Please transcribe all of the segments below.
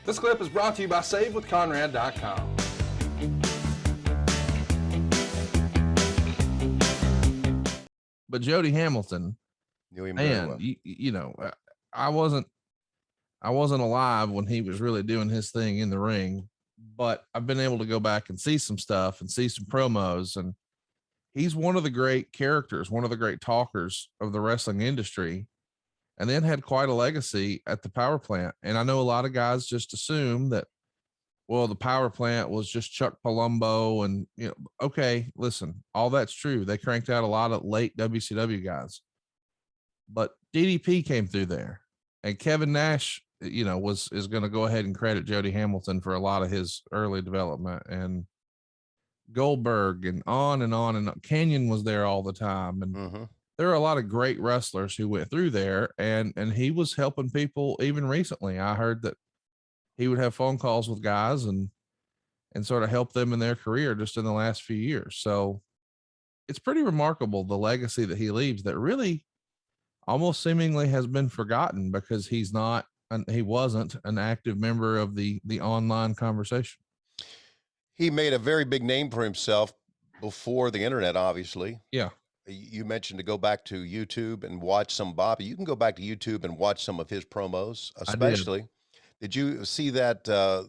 This clip is brought to you by SaveWithConrad.com. But Jody Hamilton, knew him very well. you know, I wasn't alive when he was really doing his thing in the ring, but I've been able to go back and see some stuff and see some promos, and he's one of the great characters, one of the great talkers of the wrestling industry, and then had quite a legacy at the power plant. And I know a lot of guys just assume that, well, the power plant was just Chuck Palumbo, and, you know, okay, listen, all that's true. They cranked out a lot of late WCW guys, but DDP came through there, and Kevin Nash, you know, is going to go ahead and credit Jody Hamilton for a lot of his early development, and Goldberg, and on and on. And Canyon was there all the time. And there are a lot of great wrestlers who went through there, and he was helping people. Even recently, I heard that he would have phone calls with guys and sort of help them in their career just in the last few years. So it's pretty remarkable, the legacy that he leaves, that really almost seemingly has been forgotten because he wasn't an active member of the online conversation. He made a very big name for himself before the internet, obviously. Yeah. You mentioned to go back to YouTube and watch some Bobby. You can go back to YouTube and watch some of his promos, especially. Did you see that the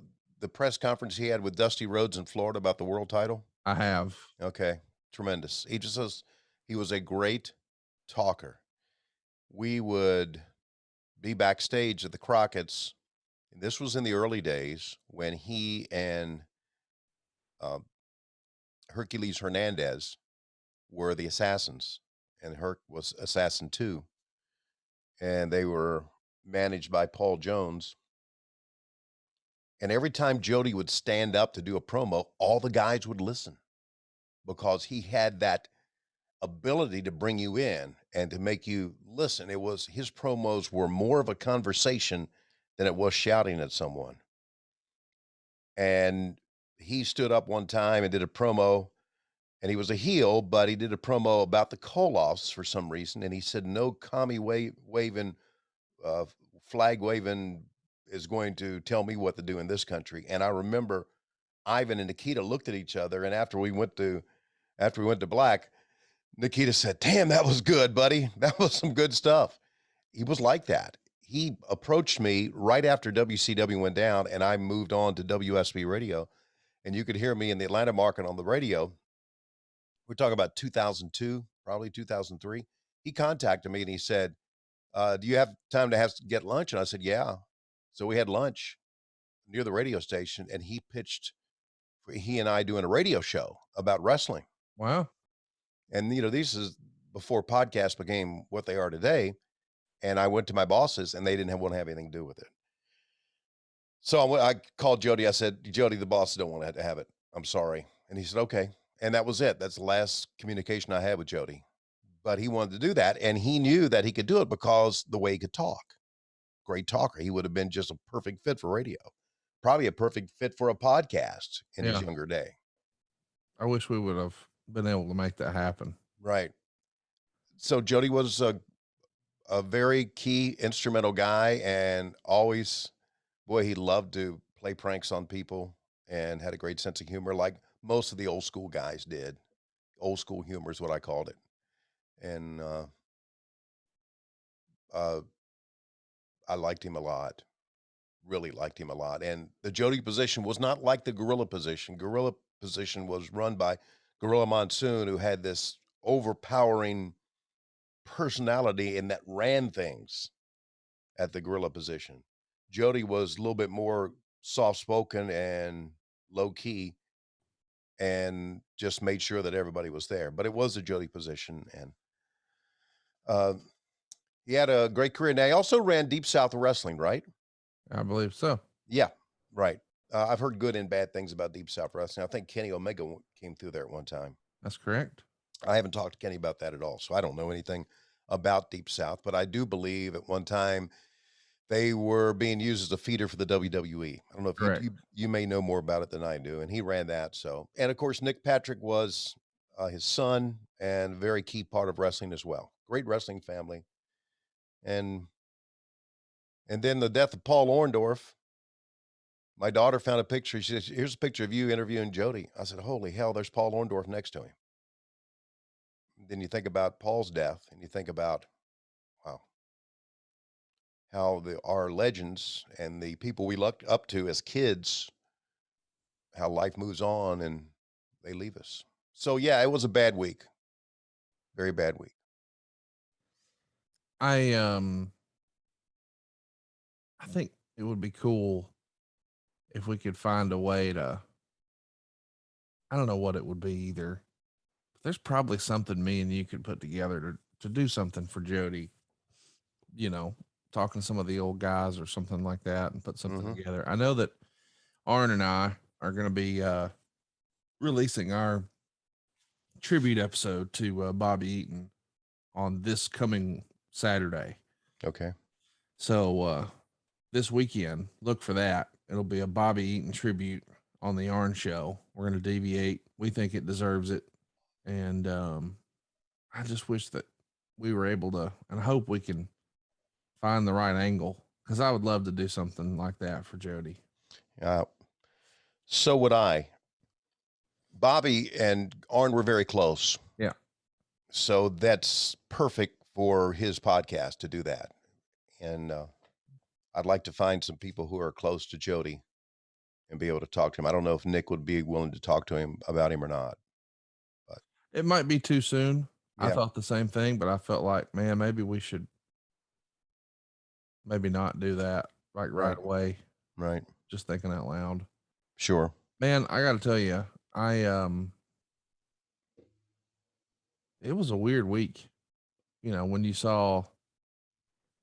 press conference he had with Dusty Rhodes in Florida about the world title? I have. Okay, tremendous. He was a great talker. We would be backstage at the Crockett's, and this was in the early days when he and Hercules Hernandez were the assassins, and Herc was assassin 2, and they were managed by Paul Jones. And every time Jody would stand up to do a promo, all the guys would listen because he had that ability to bring you in and to make you listen. His promos were more of a conversation than it was shouting at someone. And he stood up one time and did a promo, and he was a heel, but he did a promo about the Koloffs for some reason. And he said, no commie waving, flag waving is going to tell me what to do in this country. And I remember Ivan and Nikita looked at each other, and after we went to black, Nikita said, damn, that was good, buddy. That was some good stuff. He was like that. He approached me right after WCW went down, and I moved on to WSB radio, and you could hear me in the Atlanta market on the radio. We're talking about 2002, probably 2003. He contacted me and he said, do you have time to get lunch? And I said, yeah. So we had lunch near the radio station, and he pitched for he and I doing a radio show about wrestling. Wow. And, you know, this is before podcasts became what they are today. And I went to my bosses, and they didn't want to have anything to do with it. So I called Jody. I said, Jody, the bosses don't want to have it. I'm sorry. And he said, okay. And that was it. That's the last communication I had with Jody. But he wanted to do that, and he knew that he could do it because the way he could talk. Great talker. He would have been just a perfect fit for radio. Probably a perfect fit for a podcast in his younger day. I wish we would have been able to make that happen. Right. So Jody was a very key instrumental guy, and always, boy, he loved to play pranks on people and had a great sense of humor, like most of the old school guys did. Old school humor is what I called it. And I liked him a lot, really liked him a lot. And the Jody position was not like the Gorilla position. Gorilla position was run by Gorilla Monsoon, who had this overpowering personality and that ran things at the Gorilla position. Jody was a little bit more soft-spoken and low-key and just made sure that everybody was there. But it was the Jody position, and he had a great career. Now, he also ran Deep South Wrestling, right? I believe so. Yeah, right. I've heard good and bad things about Deep South Wrestling. I think Kenny Omega came through there at one time. That's correct. I haven't talked to Kenny about that at all, so I don't know anything about Deep South, but I do believe at one time they were being used as a feeder for the WWE. I don't know if you may know more about it than I do, and he ran that. So, and of course, Nick Patrick was his son and a very key part of wrestling as well. Great wrestling family. And then the death of Paul Orndorff My daughter found a picture. She says, "Here's a picture of you interviewing Jody." I said, "Holy hell, there's Paul Orndorff next to him." Then you think about Paul's death, and you think about, wow, how our legends and the people we looked up to as kids, how life moves on and they leave us. So yeah, it was a bad week. Very bad week. I think it would be cool if we could find a way to, I don't know what it would be either. But there's probably something me and you could put together to do something for Jody, you know, talking to some of the old guys or something like that and put something together. I know that Arn and I are going to be releasing our tribute episode to Bobby Eaton on this coming Saturday. Okay. So this weekend, look for that. It'll be a Bobby Eaton tribute on the Arn Show. We're going to deviate. We think it deserves it. And I just wish that we were able to, and I hope we can find the right angle, because I would love to do something like that for Jody. So would I. Bobby and Arn were very close. Yeah. So that's perfect for his podcast to do that. And I'd like to find some people who are close to Jody and be able to talk to him. I don't know if Nick would be willing to talk to him about him or not. But it might be too soon. Yeah. I thought the same thing, but I felt like, man, maybe we should maybe not do that like right away. Right. Just thinking out loud. Sure. Man, I got to tell you, it was a weird week, you know, when you saw,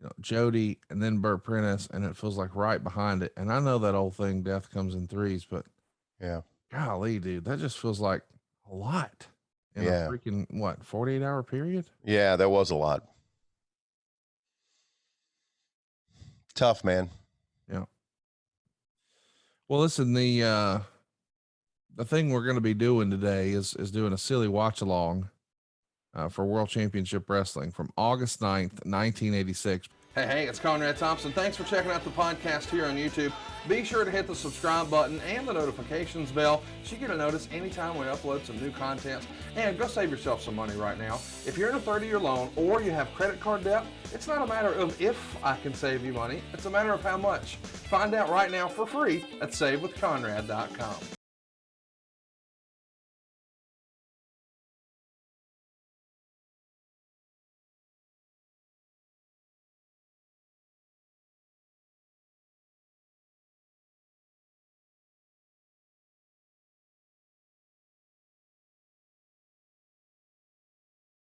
you know, Jody and then Burt Prentice, and it feels like right behind it. And I know that old thing, death comes in threes, but yeah, golly, dude, that just feels like a lot in a freaking 48-hour period. Yeah, that was a lot. Tough, man. Yeah. Well, listen, the thing we're going to be doing today is doing a silly watch along for World Championship Wrestling from August 9th, 1986. Hey, it's Conrad Thompson. Thanks for checking out the podcast here on YouTube. Be sure to hit the subscribe button and the notifications bell so you get a notice anytime we upload some new content. And go save yourself some money right now. If you're in a 30-year loan or you have credit card debt, it's not a matter of if I can save you money. It's a matter of how much. Find out right now for free at SaveWithConrad.com.